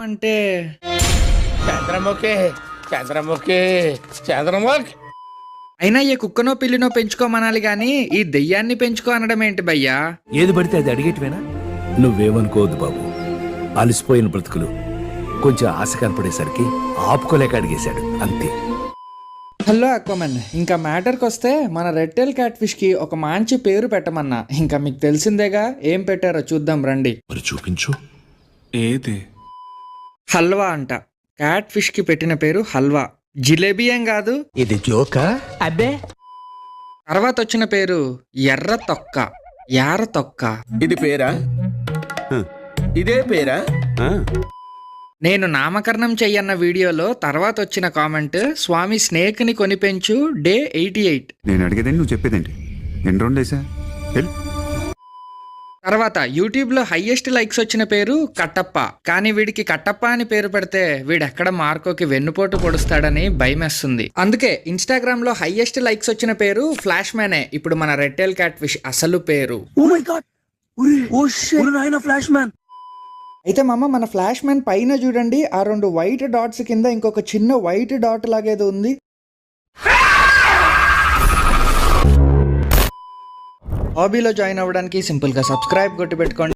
అంటే చంద్రముఖి చంద్రముఖి చంద్రముఖి. అయినా ఈ కుక్కనో పిల్లినో పెంచుకోమనాలి గాని ఈ దెయ్యాన్ని పెంచుకో అనడం ఏంటి భయ్యా? ఏది పడితే అది అడిగేటివేనా? నువ్వేమనుకోవద్దు బాబు, అలసిపోయిన బ్రతుకులు కొంచెం ఆశ కనపడేసరికి ఆపుకోలేక అడిగేశాడు అంతే. హలో అక్వమన్, ఇంకా మ్యాటర్కి వస్తే మన రెడ్ టైల్ క్యాట్ ఫిష్ కి ఒక మంచి పేరు పెట్టమన్నా. ఇంకా మీకు తెలిసిందేగా, ఏం పెట్టారో చూద్దాం రండి. మరి చూపించు. ఏది? హల్వా అంట. క్యాట్ ఫిష్ కి పెట్టిన పేరు హల్వా. జిలేబీ ఏం కాదు. ఇది జోకా? అబ్బే. తర్వాత వచ్చిన పేరు ఎర్ర తొక్క, యార తొక్క. ఇది పేరా? ఇదే పేరా? నేను నామకరణం చెయ్యన్న వీడియోలో తర్వాత వచ్చిన కామెంట్, స్వామి స్నేక్ ని కొని పెంచు డే 88. నేను అడిగేదండి, నువ్వు చెప్పేదేంటి? ఎన్ని రెండు వేసా? తర్వాత యూట్యూబ్ లో హైయెస్ట్ లైక్స్ వచ్చిన పేరు కట్టప్ప. కానీ వీడికి కట్టప్ప అని పేరు పెడితే వీడెక్కడ మార్కోకి వెన్నుపోటు పొడుస్తాడని భయమేస్తుంది. అందుకే ఇన్స్టాగ్రామ్ లో హైయెస్ట్ లైక్స్ వచ్చిన పేరు ఫ్లాష్ మ్యానే ఇప్పుడు మన రెడ్ టైల్ క్యాట్ ఫిష్ అసలు పేరు. అయితే మామ, మన ఫ్లాష్ మ్యాన్ పైన చూడండి, ఆ 2 వైట్ డాట్స్ కింద ఇంకొక చిన్న వైట్ డాట్ లాగేదో ఉంది. హాబీలో జాయిన్ అవ్వడానికి సింపుల్ గా సబ్స్క్రైబ్ కొట్టి పెట్టుకోండి.